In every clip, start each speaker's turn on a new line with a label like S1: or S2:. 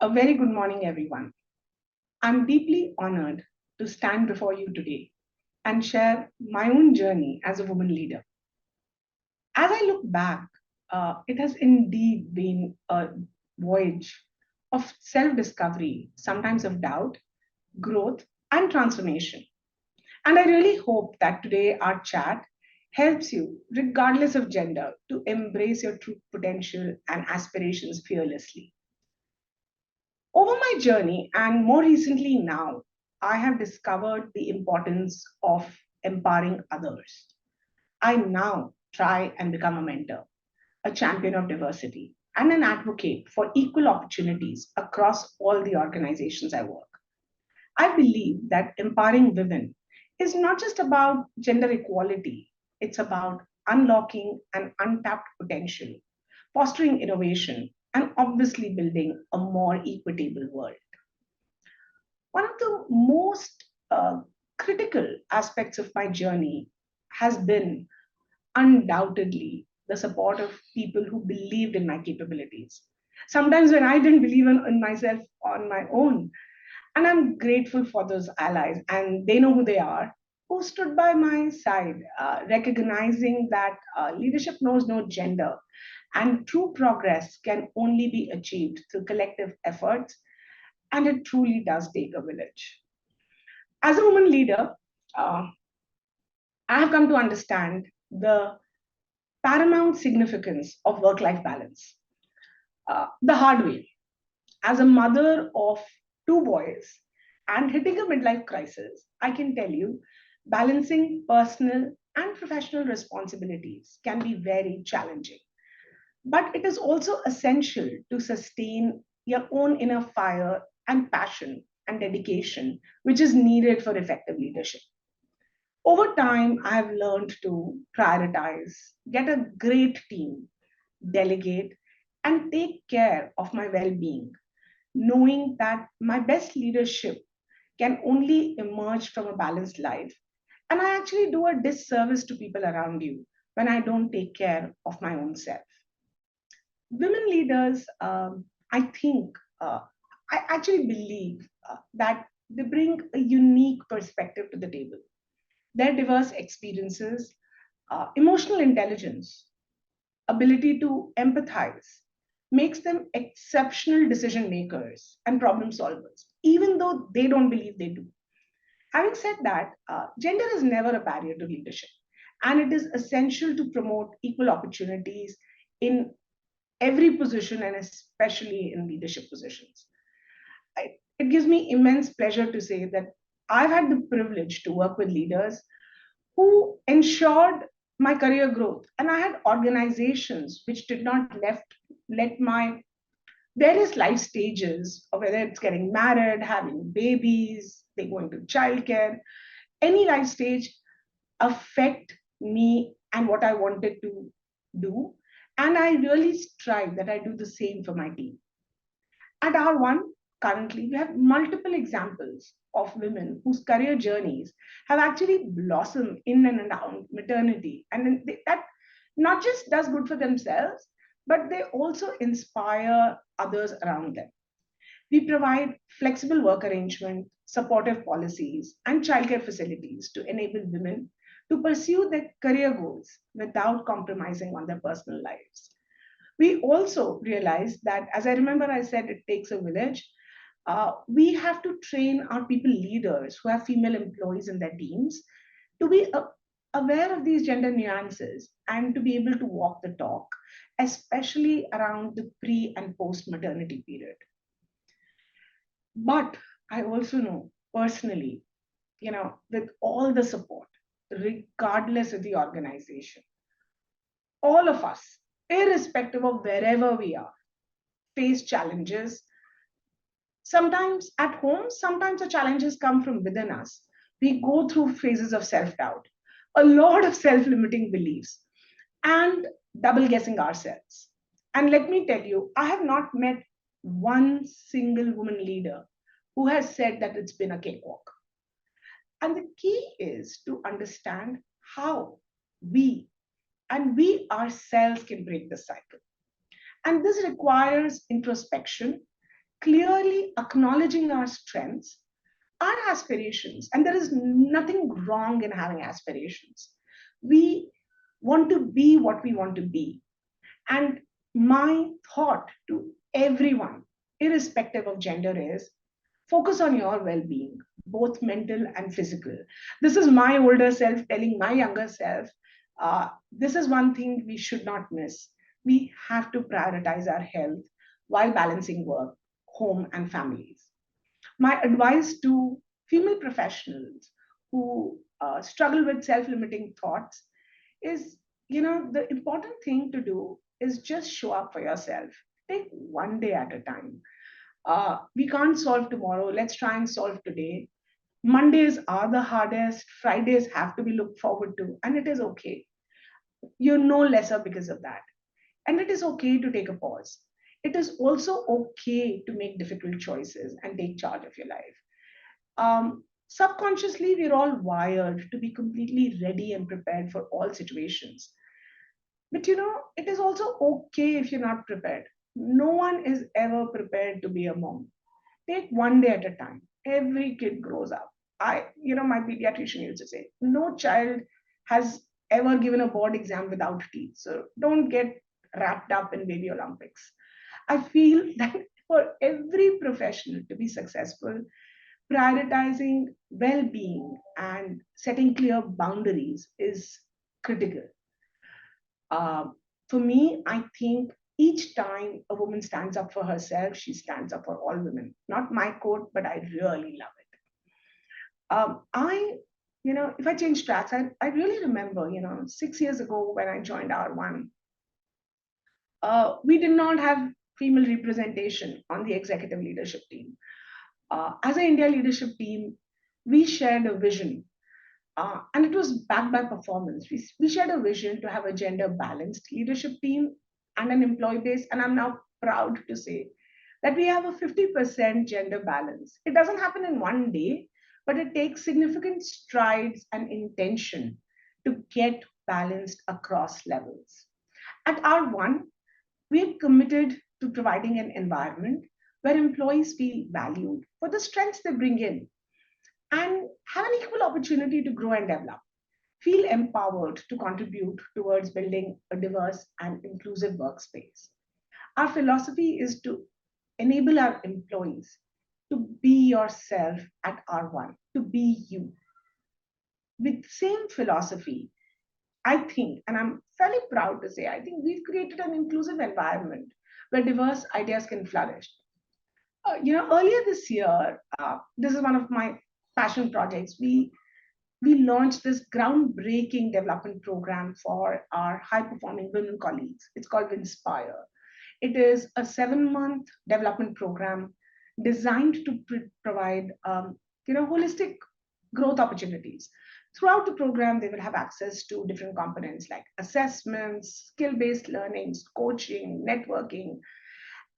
S1: A very good morning, everyone. I'm deeply honored to stand before you today and share my own journey as a woman leader. As I look back, it has indeed been a voyage of self discovery, sometimes of doubt, growth, and transformation. And I really hope that today our chat helps you, regardless of gender, to embrace your true potential and aspirations fearlessly. Over my journey, and more recently now, I have discovered the importance of empowering others. I now try and become a mentor, a champion of diversity, and an advocate for equal opportunities across all the organizations I work. I believe that empowering women is not just about gender equality, it's about unlocking an untapped potential, fostering innovation, and obviously building a more equitable world. One of the most critical aspects of my journey has been undoubtedly the support of people who believed in my capabilities. Sometimes when I didn't believe in myself on my own, and I'm grateful for those allies, and they know who they are, who stood by my side, recognizing that leadership knows no gender and true progress can only be achieved through collective efforts, and it truly does take a village. As a woman leader, uh, I have come to understand the paramount significance of work life balance the hard way. As a mother of two boys and hitting a midlife crisis, I can tell you balancing personal and professional responsibilities can be very challenging. But it is also essential to sustain your own inner fire and passion and dedication, which is needed for effective leadership. Over time, I have learned to prioritize, get a great team, delegate, and take care of my well being, knowing that my best leadership can only emerge from a balanced life. And I actually do a disservice to people around you when I don't take care of my own self. Women leaders, I think, I actually believe that they bring a unique perspective to the table. Their diverse experiences, emotional intelligence, ability to empathize makes them exceptional decision makers and problem solvers, even though they don't believe they do. Having said that, gender is never a barrier to leadership, and it is essential to promote equal opportunities in every position and especially in leadership positions. It gives me immense pleasure to say that I've had the privilege to work with leaders who ensured my career growth. And I had organizations which did not let my various life stages, or whether it's getting married, having babies, they go into childcare, any life stage affect me and what I wanted to do. And I really strive that I do the same for my team. At R1, currently, we have multiple examples of women whose career journeys have actually blossomed in and around maternity. And that not just does good for themselves, but they also inspire others around them. We provide flexible work arrangement, supportive policies, and childcare facilities to enable women to pursue their career goals without compromising on their personal lives. We also realized that, as I remember, I said it takes a village. We have to train our people leaders who have female employees in their teams to be aware of these gender nuances and to be able to walk the talk, especially around the pre and post maternity period. But I also know personally, with all the support, regardless of the organization, all of us, irrespective of wherever we are, face challenges. Sometimes at home, sometimes the challenges come from within us. We go through phases of self doubt, a lot of self limiting beliefs, and double guessing ourselves. And let me tell you, I have not met one single woman leader who has said that it's been a cakewalk. And the key is to understand how we we ourselves can break the cycle. And this requires introspection clearly acknowledging our strengths, our aspirations, and there is nothing wrong in having aspirations. We want to be what we want to be. And my thought to everyone, irrespective of gender, is focus on your well being, both mental and physical. This is my older self telling my younger self, this is one thing we should not miss. We have to prioritize our health while balancing work, home, and families. My advice to female professionals who struggle with self-limiting thoughts is, the important thing to do is just show up for yourself. Take one day at a time. We can't solve tomorrow. Let's try and solve today. Mondays are the hardest. Fridays have to be looked forward to, and it is okay. You're no lesser because of that. And it is okay to take a pause. It is also okay to make difficult choices and take charge of your life. Subconsciously, we're all wired to be completely ready and prepared for all situations. But it is also okay if you're not prepared. No one is ever prepared to be a mom. Take one day at a time. Every kid grows up. My pediatrician used to say, no child has ever given a board exam without teeth. So don't get wrapped up in baby Olympics. I feel that for every professional to be successful, prioritizing well being and setting clear boundaries is critical. Uh, for me, I think each time a woman stands up for herself, she stands up for all women. Not my quote, but I really love it. If I change tracks, I really remember, 6 years ago when I joined R1, we did not have female representation on the executive leadership team. As an India leadership team, we shared a vision, and it was backed by performance. We shared a vision to have a gender balanced leadership team and an employee base. And I'm now proud to say that we have a 50% gender balance. It doesn't happen in one day, but it takes significant strides and intention to get balanced across levels. At R1, we've committed to providing an environment where employees feel valued for the strengths they bring in and have an equal opportunity to grow and develop, feel empowered to contribute towards building a diverse and inclusive workspace. Our philosophy is to enable our employees to be yourself at R1, to be you. With the same philosophy, I think, and I'm fairly proud to say, I think we've created an inclusive environment where diverse ideas can flourish. Earlier this year, this is one of my passion projects. We launched this groundbreaking development program for our high performing women colleagues. It's called Inspire. It is a 7-month development program designed to provide holistic growth opportunities. Throughout the program, they will have access to different components like assessments, skill based learnings, coaching, networking.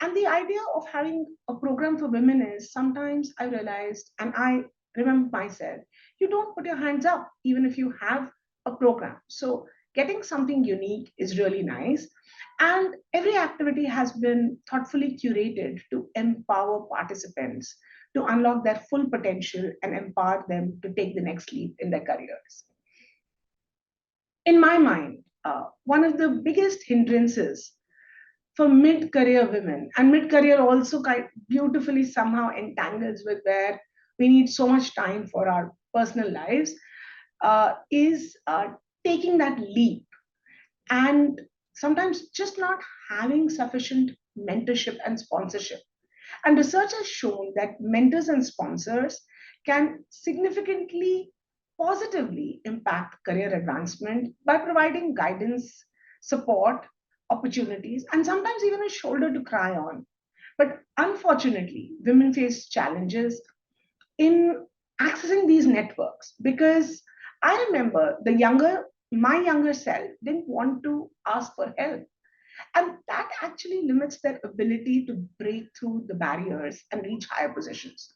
S1: And the idea of having a program for women is sometimes I realized, and I remember myself, you don't put your hands up even if you have a program. So getting something unique is really nice. And every activity has been thoughtfully curated to empower participants to unlock their full potential and empower them to take the next leap in their careers. In my mind, one of the biggest hindrances for mid-career women, and mid-career also kind beautifully somehow entangles with where we need so much time for our personal lives, is taking that leap and sometimes just not having sufficient mentorship and sponsorship. And research has shown that mentors and sponsors can significantly positively impact career advancement by providing guidance, support, opportunities, and sometimes even a shoulder to cry on. But unfortunately, women face challenges in accessing these networks because I remember my younger self didn't want to ask for help. And that actually limits their ability to break through the barriers and reach higher positions.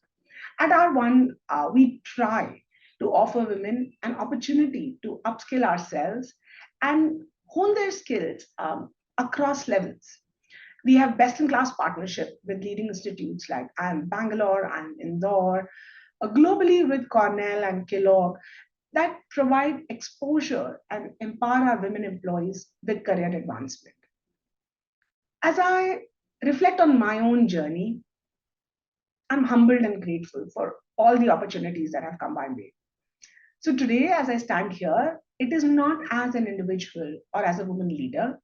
S1: At R1, we try to offer women an opportunity to upskill ourselves and hone their skills across levels. We have best in class partnership with leading institutes like IIM Bangalore and Indore, globally with Cornell and Kellogg, that provide exposure and empower our women employees with career advancement. As I reflect on my own journey, I'm humbled and grateful for all the opportunities that have come my way. So today, as I stand here, it is not as an individual or as a woman leader,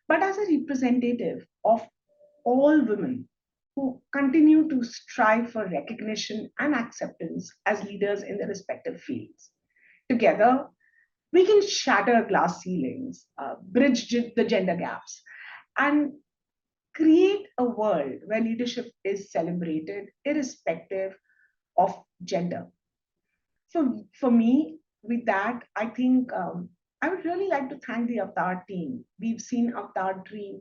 S1: but as a representative of all women who continue to strive for recognition and acceptance as leaders in their respective fields. Together, we can shatter glass ceilings, bridge the gender gaps, and create a world where leadership is celebrated irrespective of gender. So for me, with that, I think I would really like to thank the Avatar team. We've seen Avatar Dream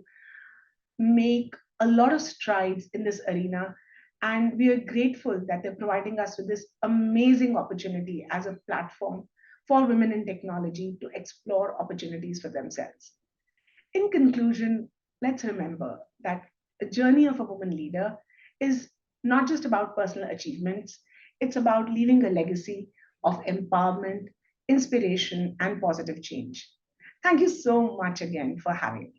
S1: make a lot of strides in this arena, and we are grateful that they're providing us with this amazing opportunity as a platform for women in technology to explore opportunities for themselves. In conclusion, let's remember that the journey of a woman leader is not just about personal achievements, it's about leaving a legacy of empowerment, inspiration, and positive change. Thank you so much again for having me.